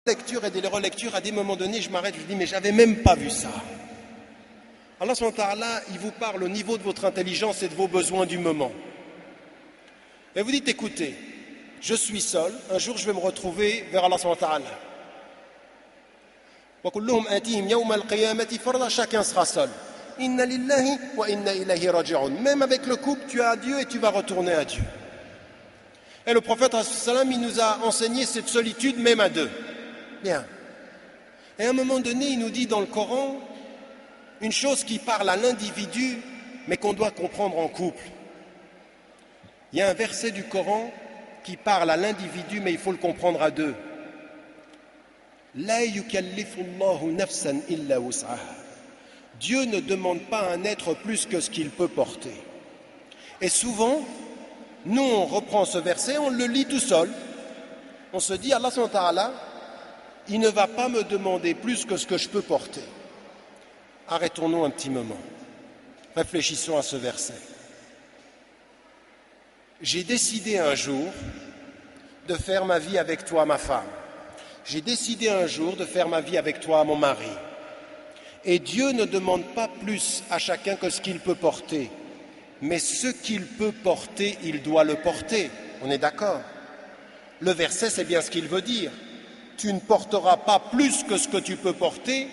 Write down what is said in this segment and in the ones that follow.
lecture et des relectures, à des moments donnés, je m'arrête, je dis, mais j'avais même pas vu ça. Allah subhanahu wa ta'ala, il vous parle au niveau de votre intelligence et de vos besoins du moment. Et vous dites, écoutez, je suis seul, un jour je vais me retrouver vers Allah subhanahu wa ta'ala. Wa kulluhum atihim yawma al-qiyamati farda, chacun sera seul. Inna lillahi wa inna ilayhi raji'un. Même avec le couple, tu as Dieu et tu vas retourner à Dieu. Et le prophète, il nous a enseigné cette solitude même à deux. Bien. Et à un moment donné, il nous dit dans le Coran une chose qui parle à l'individu, mais qu'on doit comprendre en couple. Il y a un verset du Coran qui parle à l'individu, mais il faut le comprendre à deux. La yukallifu Allahu nafsan illa wus'aha. Dieu ne demande pas à un être plus que ce qu'il peut porter. Et souvent, nous on reprend ce verset, on le lit tout seul. On se dit, Allah subhanahu wa ta'ala, il ne va pas me demander plus que ce que je peux porter. Arrêtons-nous un petit moment. Réfléchissons à ce verset. J'ai décidé un jour de faire ma vie avec toi, ma femme. J'ai décidé un jour de faire ma vie avec toi, mon mari. Et Dieu ne demande pas plus à chacun que ce qu'il peut porter. Mais ce qu'il peut porter, il doit le porter. On est d'accord? Le verset, c'est bien ce qu'il veut dire. Tu ne porteras pas plus que ce que tu peux porter,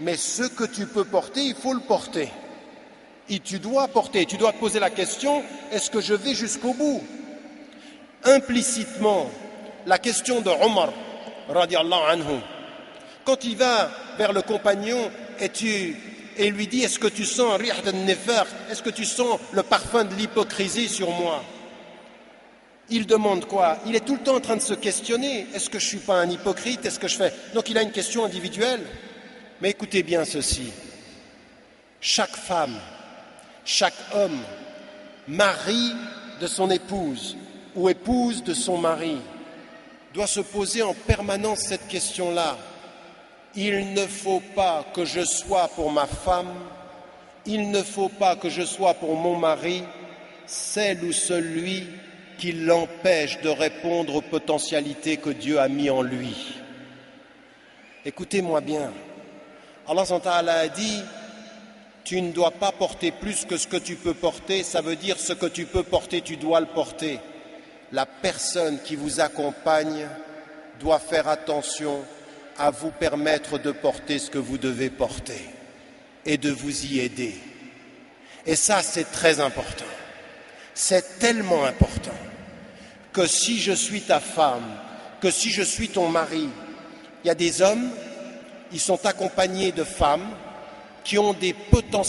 mais ce que tu peux porter, il faut le porter. Et tu dois porter. Tu dois te poser la question, est-ce que je vais jusqu'au bout? Implicitement, la question de Omar, radiallahu anhu, quand il va vers le compagnon et lui dit, est-ce que tu sens rih al-nifaq, est-ce que tu sens le parfum de l'hypocrisie sur moi? Il demande quoi? Il est tout le temps en train de se questionner. Est-ce que je ne suis pas un hypocrite? Est-ce que je fais... Donc il a une question individuelle. Mais écoutez bien ceci. Chaque femme, chaque homme, mari de son épouse ou épouse de son mari, doit se poser en permanence cette question-là. Il ne faut pas que je sois pour ma femme, il ne faut pas que je sois pour mon mari, celle ou celui qui l'empêche de répondre aux potentialités que Dieu a mis en lui. Écoutez-moi bien. Allah a dit, tu ne dois pas porter plus que ce que tu peux porter, ça veut dire ce que tu peux porter, tu dois le porter. La personne qui vous accompagne doit faire attention à vous permettre de porter ce que vous devez porter et de vous y aider. Et ça, c'est très important. C'est tellement important que si je suis ta femme, que si je suis ton mari, il y a des hommes, ils sont accompagnés de femmes qui ont des potentiels